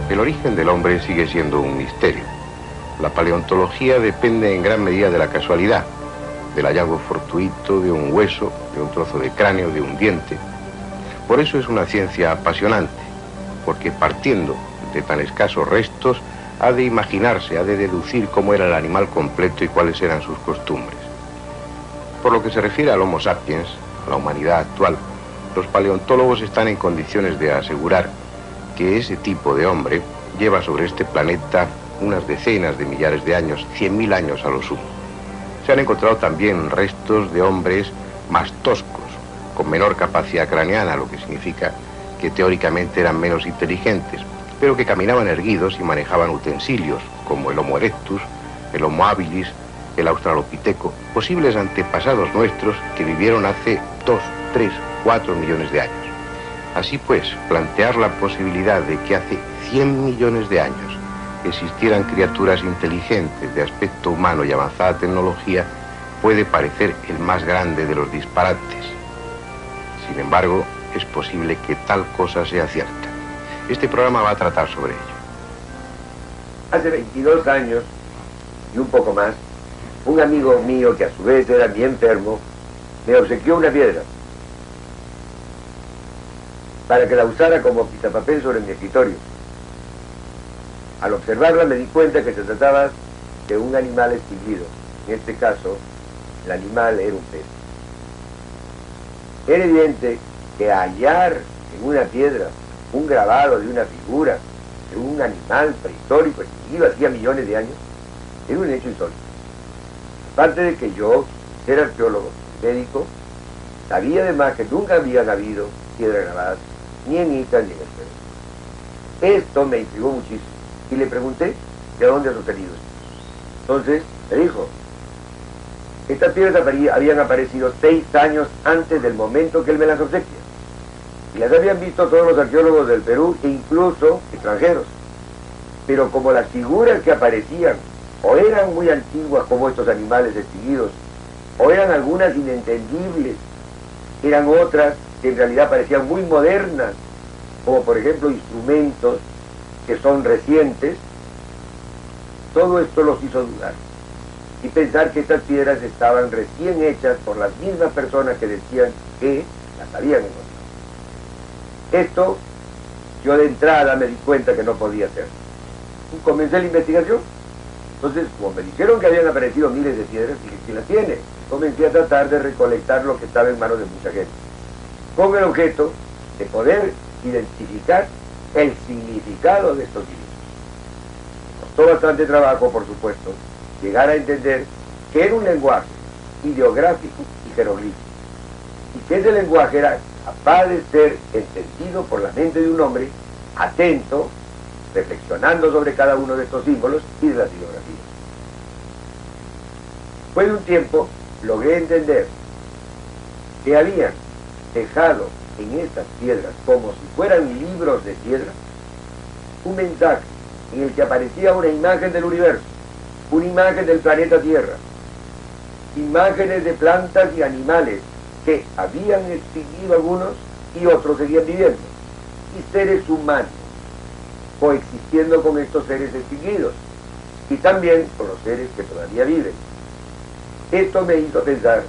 El origen del hombre sigue siendo un misterio. La paleontología depende en gran medida de la casualidad, del hallazgo fortuito de un hueso, de un trozo de cráneo, de un diente. Por eso es una ciencia apasionante, porque partiendo de tan escasos restos, ha de imaginarse, ha de deducir cómo era el animal completo y cuáles eran sus costumbres. Por lo que se refiere al Homo sapiens, a la humanidad actual, los paleontólogos están en condiciones de asegurar que ese tipo de hombre lleva sobre este planeta unas decenas de millares de años, 100.000 años a lo sumo. Se han encontrado también restos de hombres más toscos, con menor capacidad craneana, lo que significa que teóricamente eran menos inteligentes, pero que caminaban erguidos y manejaban utensilios, como el Homo erectus, el Homo habilis, el Australopiteco, posibles antepasados nuestros que vivieron hace 2, 3, 4 millones de años. Así pues, plantear la posibilidad de que hace 100 millones de años existieran criaturas inteligentes de aspecto humano y avanzada tecnología puede parecer el más grande de los disparates. Sin embargo, es posible que tal cosa sea cierta. Este programa va a tratar sobre ello. Hace 22 años y un poco más, un amigo mío que a su vez era mi enfermo, me obsequió una piedra para que la usara como pisapapel sobre mi escritorio. Al observarla me di cuenta que se trataba de un animal extinguido. En este caso, el animal era un pez. Era evidente que hallar en una piedra un grabado de una figura de un animal prehistórico extinguido hacía millones de años era un hecho insólito. Aparte de que yo, ser arqueólogo, médico, sabía además que nunca habían habido piedras grabadas ni en Ica ni en el Perú. Esto me intrigó muchísimo y le pregunté de dónde has obtenido esto. Entonces me dijo, estas piedras habían aparecido 6 años antes del momento que él me las obsequia. Y las habían visto todos los arqueólogos del Perú e incluso extranjeros. Pero como las figuras que aparecían o eran muy antiguas como estos animales extinguidos, o eran algunas inentendibles, eran otras que en realidad parecían muy modernas, como por ejemplo instrumentos que son recientes, todo esto los hizo dudar y pensar que estas piedras estaban recién hechas por las mismas personas que decían que las habían encontrado. Esto, yo de entrada me di cuenta que no podía ser. Y comencé la investigación. Entonces, como me dijeron que habían aparecido miles de piedras, dije, ¿quién las tiene? Comencé a tratar de recolectar lo que estaba en manos de mucha gente, con el objeto de poder identificar el significado de estos dibujos. Costó bastante trabajo, por supuesto, llegar a entender que era un lenguaje ideográfico y jeroglífico, y que ese lenguaje era capaz de ser entendido por la mente de un hombre atento, reflexionando sobre cada uno de estos símbolos y de las ideografías. Después de un tiempo, logré entender que habían dejado en estas piedras, como si fueran libros de piedra, un mensaje en el que aparecía una imagen del universo, una imagen del planeta Tierra, imágenes de plantas y animales que habían extinguido algunos y otros seguían viviendo, y seres humanos coexistiendo con estos seres extinguidos y también con los seres que todavía viven. Esto me hizo pensar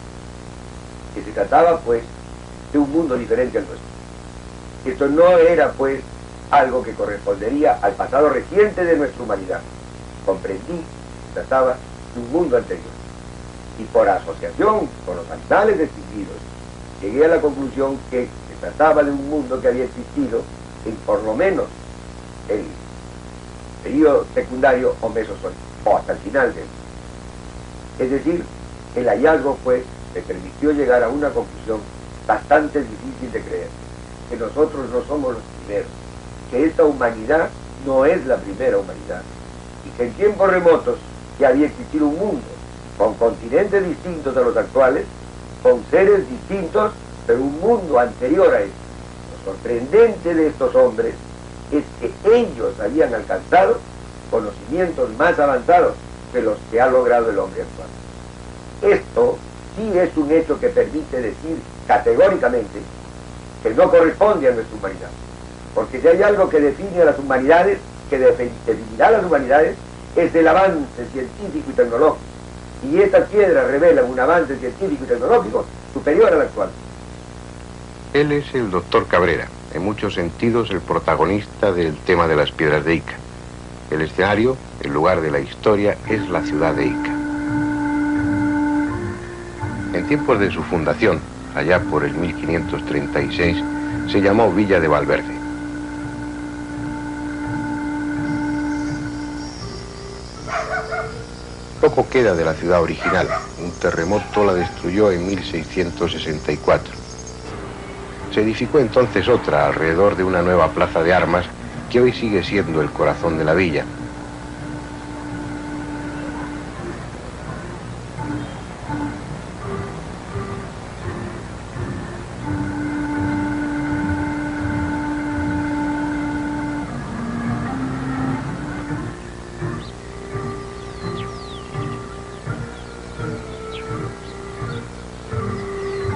que se trataba pues de un mundo diferente al nuestro. Esto no era pues algo que correspondería al pasado reciente de nuestra humanidad. Comprendí que se trataba de un mundo anterior. Y por asociación con los animales extinguidos, llegué a la conclusión que se trataba de un mundo que había existido en por lo menos el periodo secundario o mesozoico, o hasta el final de él. Es decir, el hallazgo pues me permitió llegar a una conclusión bastante difícil de creer, que nosotros no somos los primeros, que esta humanidad no es la primera humanidad, y que en tiempos remotos ya había existido un mundo, con continentes distintos a los actuales, con seres distintos, pero un mundo anterior a esto. Lo sorprendente de estos hombres es que ellos habían alcanzado conocimientos más avanzados que los que ha logrado el hombre actual. Esto sí es un hecho que permite decir categóricamente que no corresponde a nuestra humanidad, porque si hay algo que define a las humanidades que definirá las humanidades es el avance científico y tecnológico. Y estas piedras revelan un avance científico y tecnológico superior al actual. Él es el doctor Cabrera, en muchos sentidos el protagonista del tema de las piedras de Ica. El escenario, el lugar de la historia, es la ciudad de Ica. En tiempos de su fundación, allá por el 1536, se llamó Villa de Valverde. Poco queda de la ciudad original. Un terremoto la destruyó en 1664. Se edificó entonces otra alrededor de una nueva plaza de armas que hoy sigue siendo el corazón de la villa.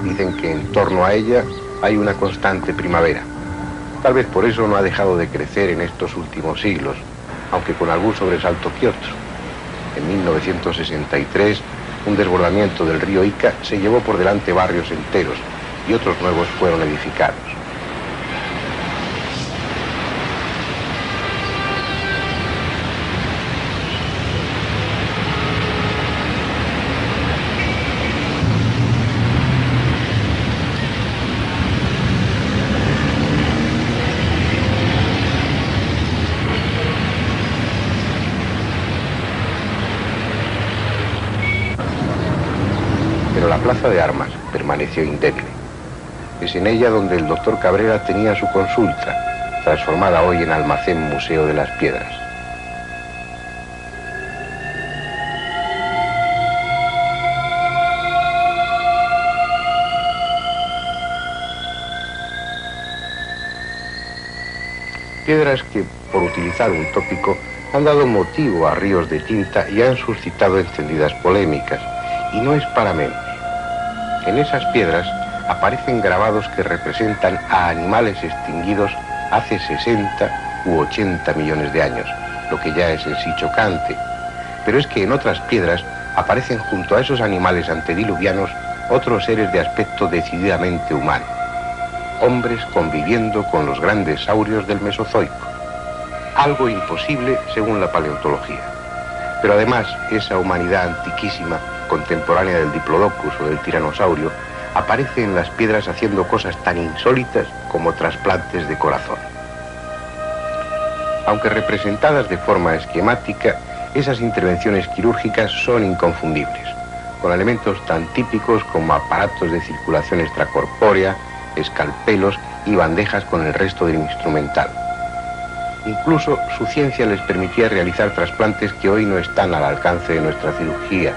Dicen que en torno a ella hay una constante primavera. Tal vez por eso no ha dejado de crecer en estos últimos siglos, aunque con algún sobresalto que otro. En 1963, un desbordamiento del río Ica se llevó por delante barrios enteros y otros nuevos fueron edificados. Pero la plaza de armas permaneció indemne. Es en ella donde el doctor Cabrera tenía su consulta, transformada hoy en almacén museo de las piedras. Piedras que, por utilizar un tópico, han dado motivo a ríos de tinta y han suscitado encendidas polémicas. Y no es para menos. En esas piedras aparecen grabados que representan a animales extinguidos hace 60 u 80 millones de años, lo que ya es en sí chocante. Pero es que en otras piedras aparecen junto a esos animales antediluvianos otros seres de aspecto decididamente humano. Hombres conviviendo con los grandes saurios del Mesozoico. Algo imposible según la paleontología. Pero además, esa humanidad antiquísima, contemporánea del Diplodocus o del tiranosaurio, aparece en las piedras haciendo cosas tan insólitas como trasplantes de corazón. Aunque representadas de forma esquemática, esas intervenciones quirúrgicas son inconfundibles, con elementos tan típicos como aparatos de circulación extracorpórea, escalpelos y bandejas con el resto del instrumental. Incluso su ciencia les permitía realizar trasplantes que hoy no están al alcance de nuestra cirugía,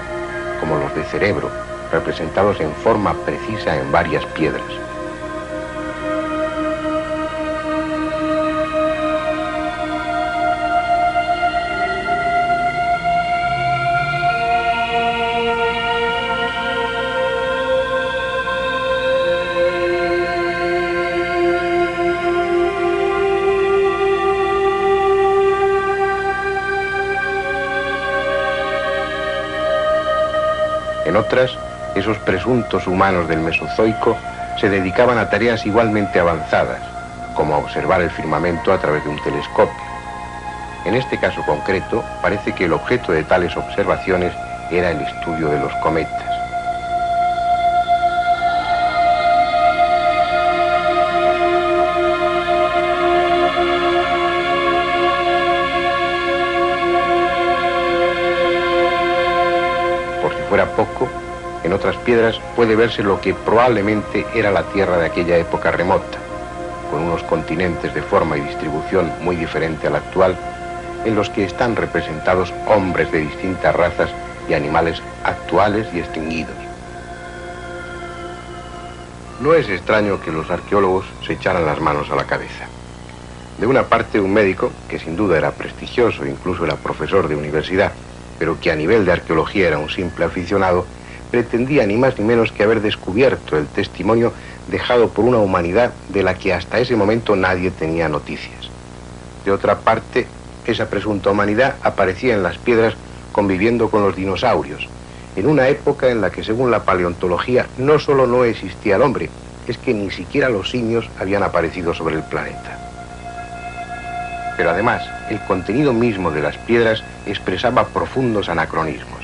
como los de cerebro, representados en forma precisa en varias piedras. En otras, esos presuntos humanos del Mesozoico se dedicaban a tareas igualmente avanzadas, como a observar el firmamento a través de un telescopio. En este caso concreto, parece que el objeto de tales observaciones era el estudio de los cometas. Por si fuera poco, en otras piedras puede verse lo que probablemente era la Tierra de aquella época remota, con unos continentes de forma y distribución muy diferente a la actual, en los que están representados hombres de distintas razas y animales actuales y extinguidos. No es extraño que los arqueólogos se echaran las manos a la cabeza. De una parte, un médico, que sin duda era prestigioso, incluso era profesor de universidad, pero que a nivel de arqueología era un simple aficionado, pretendía ni más ni menos que haber descubierto el testimonio dejado por una humanidad de la que hasta ese momento nadie tenía noticias. De otra parte, esa presunta humanidad aparecía en las piedras conviviendo con los dinosaurios, en una época en la que, según la paleontología, no solo no existía el hombre, es que ni siquiera los simios habían aparecido sobre el planeta. Pero además, el contenido mismo de las piedras expresaba profundos anacronismos.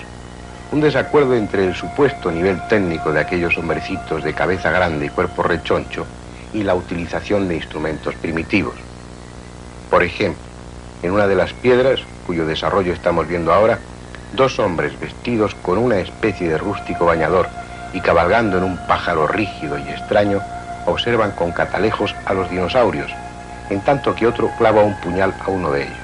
Un desacuerdo entre el supuesto nivel técnico de aquellos hombrecitos de cabeza grande y cuerpo rechoncho y la utilización de instrumentos primitivos. Por ejemplo, en una de las piedras, cuyo desarrollo estamos viendo ahora, dos hombres vestidos con una especie de rústico bañador y cabalgando en un pájaro rígido y extraño, observan con catalejos a los dinosaurios, en tanto que otro clava un puñal a uno de ellos.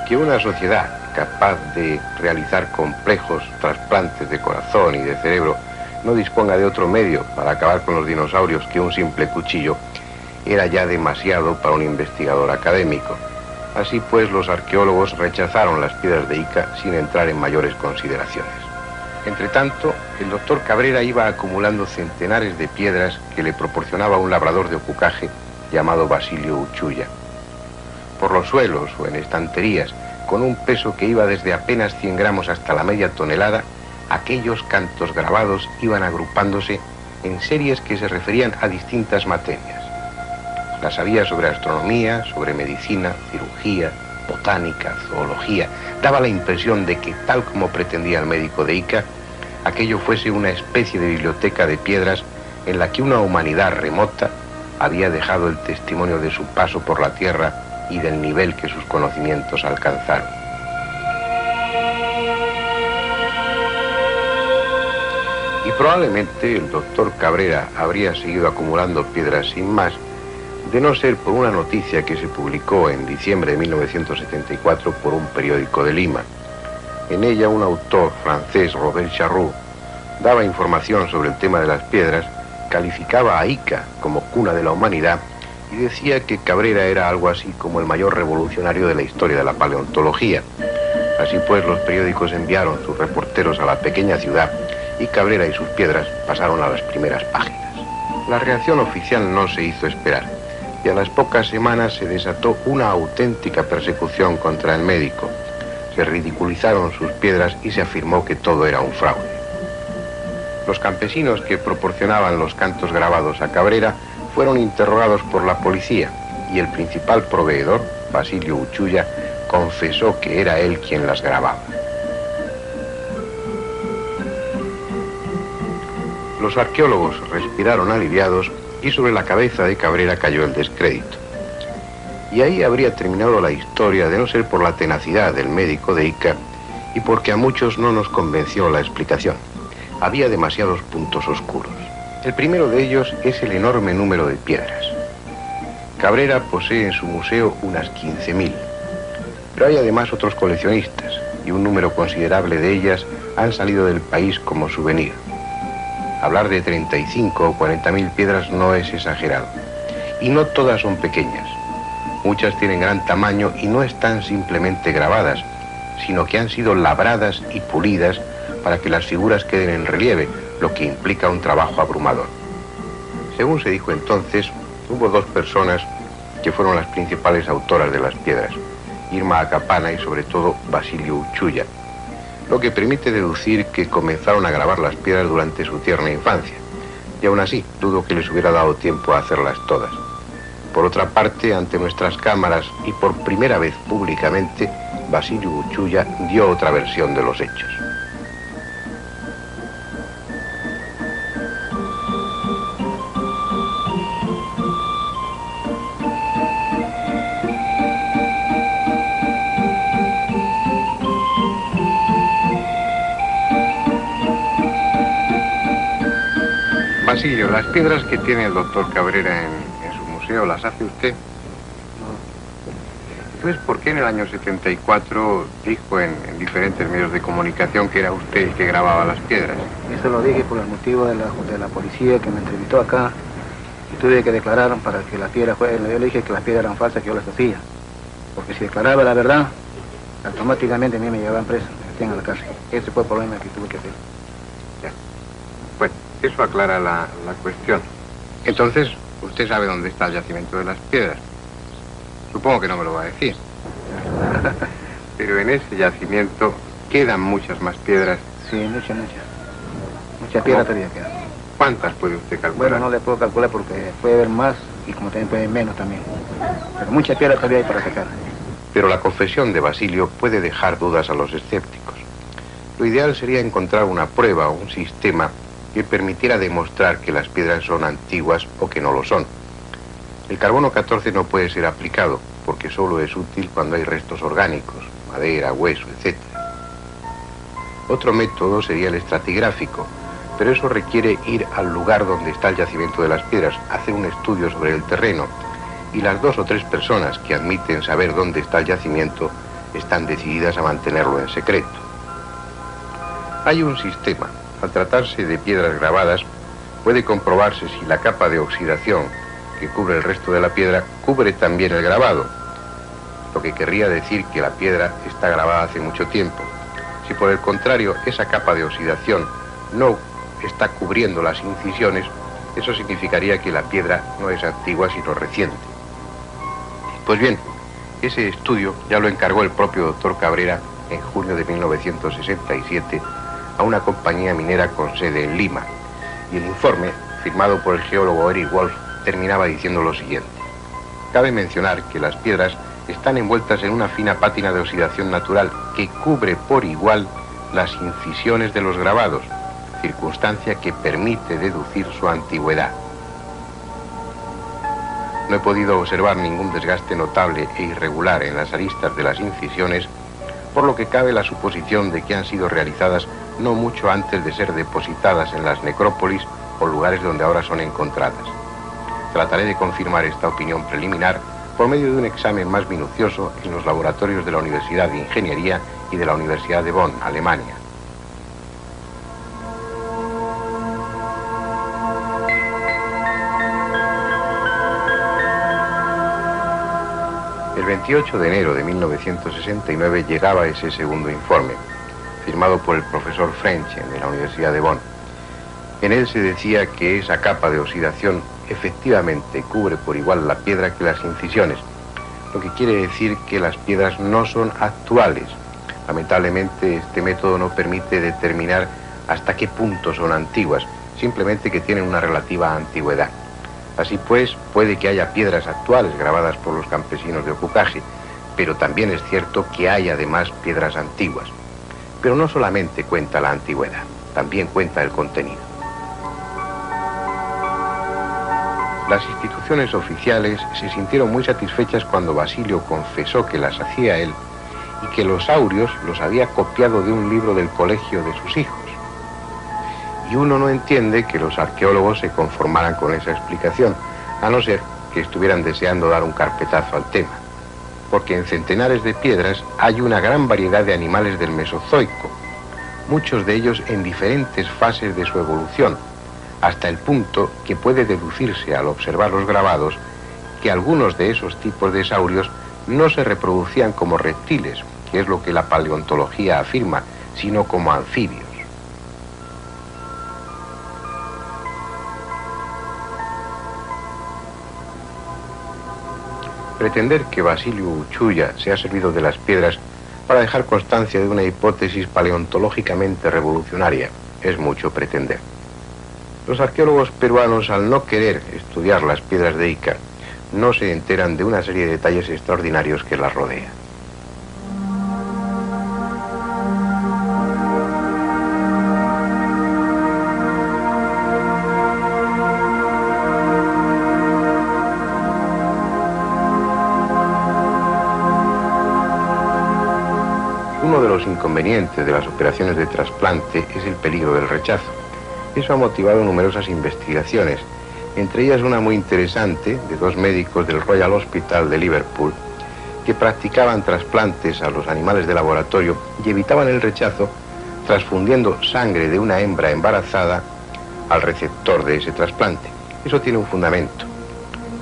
Que una sociedad capaz de realizar complejos trasplantes de corazón y de cerebro no disponga de otro medio para acabar con los dinosaurios que un simple cuchillo, era ya demasiado para un investigador académico. Así pues, los arqueólogos rechazaron las piedras de Ica sin entrar en mayores consideraciones. Entretanto, el doctor Cabrera iba acumulando centenares de piedras que le proporcionaba un labrador de Opucaje llamado Basilio Uchuya. Por los suelos o en estanterías, con un peso que iba desde apenas 100 gramos hasta la media tonelada, aquellos cantos grabados iban agrupándose en series que se referían a distintas materias. Las había sobre astronomía, sobre medicina, cirugía, botánica, zoología. Daba la impresión de que, tal como pretendía el médico de Ica, aquello fuese una especie de biblioteca de piedras en la que una humanidad remota había dejado el testimonio de su paso por la Tierra y del nivel que sus conocimientos alcanzaron. Y probablemente el doctor Cabrera habría seguido acumulando piedras sin más, de no ser por una noticia que se publicó en diciembre de 1974 por un periódico de Lima. En ella un autor francés, Robert Charroux, daba información sobre el tema de las piedras, calificaba a Ica como cuna de la humanidad y decía que Cabrera era algo así como el mayor revolucionario de la historia de la paleontología. Así pues, los periódicos enviaron sus reporteros a la pequeña ciudad y Cabrera y sus piedras pasaron a las primeras páginas. La reacción oficial no se hizo esperar y a las pocas semanas se desató una auténtica persecución contra el médico. Se ridiculizaron sus piedras y se afirmó que todo era un fraude. Los campesinos que proporcionaban los cantos grabados a Cabrera fueron interrogados por la policía y el principal proveedor, Basilio Uchuya, confesó que era él quien las grababa. Los arqueólogos respiraron aliviados y sobre la cabeza de Cabrera cayó el descrédito. Y ahí habría terminado la historia de no ser por la tenacidad del médico de Ica y porque a muchos no nos convenció la explicación. Había demasiados puntos oscuros. El primero de ellos es el enorme número de piedras. Cabrera posee en su museo unas 15.000, pero hay además otros coleccionistas y un número considerable de ellas han salido del país como souvenir. Hablar de 35 o 40.000 piedras no es exagerado. Y no todas son pequeñas. Muchas tienen gran tamaño y no están simplemente grabadas, sino que han sido labradas y pulidas para que las figuras queden en relieve, lo que implica un trabajo abrumador. Según se dijo entonces, hubo dos personas que fueron las principales autoras de las piedras, Irma Acapana y sobre todo Basilio Uchuya, lo que permite deducir que comenzaron a grabar las piedras durante su tierna infancia, y aún así dudo que les hubiera dado tiempo a hacerlas todas. Por otra parte, ante nuestras cámaras y por primera vez públicamente, Basilio Uchuya dio otra versión de los hechos. Basilio, las piedras que tiene el doctor Cabrera en su museo, ¿las hace usted? Entonces, ¿por qué en el año 74 dijo en diferentes medios de comunicación que era usted el que grababa las piedras? Eso lo dije por el motivo de la policía que me entrevistó acá y tuve que declarar para que las piedras fueran. Yo le dije que las piedras eran falsas, que yo las hacía. Porque si declaraba la verdad, automáticamente a mí me llevaban preso, me metían a la cárcel. Ese fue el problema que tuve que hacer. Ya. Bueno, eso aclara la cuestión. Entonces, ¿usted sabe dónde está el yacimiento de las piedras? Supongo que no me lo va a decir. Pero en ese yacimiento quedan muchas más piedras. Sí, muchas. Muchas piedras todavía quedan. ¿Cuántas puede usted calcular? Bueno, no le puedo calcular porque puede haber más y como también puede haber menos también. Pero muchas piedras todavía hay para sacar. Pero la confesión de Basilio puede dejar dudas a los escépticos. Lo ideal sería encontrar una prueba o un sistema que permitiera demostrar que las piedras son antiguas o que no lo son. El carbono 14 no puede ser aplicado porque solo es útil cuando hay restos orgánicos, madera, hueso, etc. Otro método sería el estratigráfico, pero eso requiere ir al lugar donde está el yacimiento de las piedras, hacer un estudio sobre el terreno, y las 2 o 3 personas que admiten saber dónde está el yacimiento están decididas a mantenerlo en secreto. Hay un sistema. Al tratarse de piedras grabadas, puede comprobarse si la capa de oxidación que cubre el resto de la piedra cubre también el grabado, lo que querría decir que la piedra está grabada hace mucho tiempo. Si por el contrario esa capa de oxidación no está cubriendo las incisiones, eso significaría que la piedra no es antigua sino reciente. Pues bien, ese estudio ya lo encargó el propio doctor Cabrera en junio de 1967 a una compañía minera con sede en Lima, y el informe, firmado por el geólogo Eric Wolf, terminaba diciendo lo siguiente. Cabe mencionar que las piedras están envueltas en una fina pátina de oxidación natural que cubre por igual las incisiones de los grabados, circunstancia que permite deducir su antigüedad. No he podido observar ningún desgaste notable e irregular en las aristas de las incisiones, por lo que cabe la suposición de que han sido realizadas no mucho antes de ser depositadas en las necrópolis o lugares donde ahora son encontradas. Trataré de confirmar esta opinión preliminar por medio de un examen más minucioso en los laboratorios de la Universidad de Ingeniería y de la Universidad de Bonn, Alemania. El 28 de enero de 1969 llegaba ese segundo informe, firmado por el profesor Frenchen de la Universidad de Bonn. En él se decía que esa capa de oxidación efectivamente cubre por igual la piedra que las incisiones, lo que quiere decir que las piedras no son actuales. Lamentablemente este método no permite determinar hasta qué punto son antiguas, simplemente que tienen una relativa antigüedad. Así pues, puede que haya piedras actuales grabadas por los campesinos de Opucaji, pero también es cierto que hay además piedras antiguas. Pero no solamente cuenta la antigüedad, también cuenta el contenido. Las instituciones oficiales se sintieron muy satisfechas cuando Basilio confesó que las hacía él y que los aurios los había copiado de un libro del colegio de sus hijos. Y uno no entiende que los arqueólogos se conformaran con esa explicación, a no ser que estuvieran deseando dar un carpetazo al tema. Porque en centenares de piedras hay una gran variedad de animales del Mesozoico, muchos de ellos en diferentes fases de su evolución, hasta el punto que puede deducirse al observar los grabados que algunos de esos tipos de saurios no se reproducían como reptiles, que es lo que la paleontología afirma, sino como anfibios. Pretender que Basilio Uchuya se ha servido de las piedras para dejar constancia de una hipótesis paleontológicamente revolucionaria es mucho pretender. Los arqueólogos peruanos, al no querer estudiar las piedras de Ica, no se enteran de una serie de detalles extraordinarios que las rodean. Uno de los inconvenientes de las operaciones de trasplante es el peligro del rechazo. Eso ha motivado numerosas investigaciones, entre ellas una muy interesante de 2 médicos del Royal Hospital de Liverpool que practicaban trasplantes a los animales de laboratorio y evitaban el rechazo transfundiendo sangre de una hembra embarazada al receptor de ese trasplante. Eso tiene un fundamento.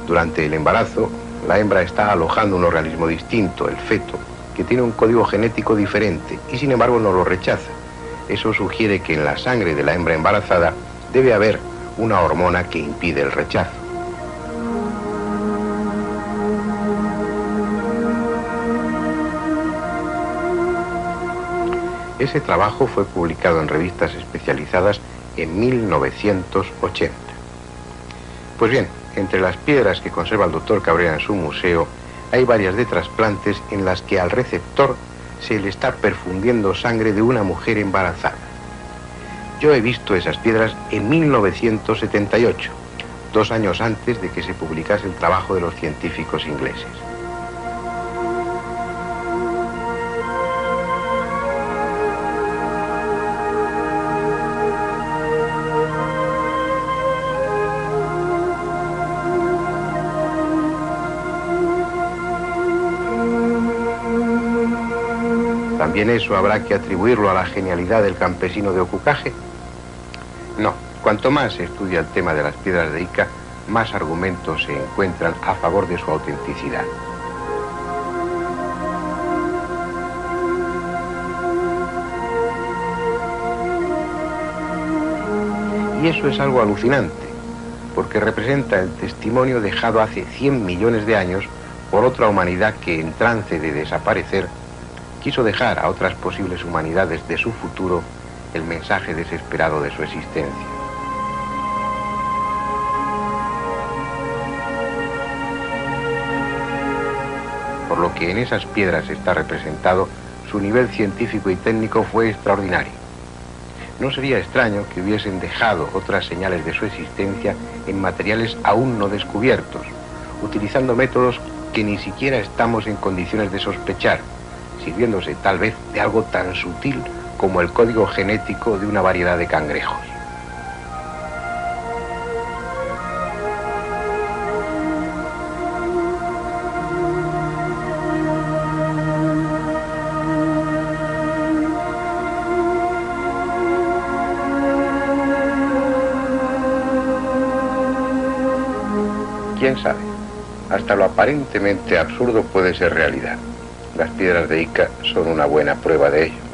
Durante el embarazo, la hembra está alojando un organismo distinto, el feto, que tiene un código genético diferente y sin embargo no lo rechaza. Eso sugiere que en la sangre de la hembra embarazada debe haber una hormona que impide el rechazo. Ese trabajo fue publicado en revistas especializadas en 1980. Pues bien, entre las piedras que conserva el doctor Cabrera en su museo, hay varias de trasplantes en las que al receptor se le está perfundiendo sangre de una mujer embarazada. Yo he visto esas piedras en 1978, 2 años antes de que se publicase el trabajo de los científicos ingleses. ¿También eso habrá que atribuirlo a la genialidad del campesino de Ocucaje? No, cuanto más se estudia el tema de las piedras de Ica, más argumentos se encuentran a favor de su autenticidad. Y eso es algo alucinante, porque representa el testimonio dejado hace 100 millones de años por otra humanidad que, en trance de desaparecer, quiso dejar a otras posibles humanidades de su futuro el mensaje desesperado de su existencia. Por lo que en esas piedras está representado, su nivel científico y técnico fue extraordinario. No sería extraño que hubiesen dejado otras señales de su existencia en materiales aún no descubiertos, utilizando métodos que ni siquiera estamos en condiciones de sospechar, sirviéndose tal vez de algo tan sutil como el código genético de una variedad de cangrejos. ¿Quién sabe? Hasta lo aparentemente absurdo puede ser realidad. Las piedras de Ica son una buena prueba de ello.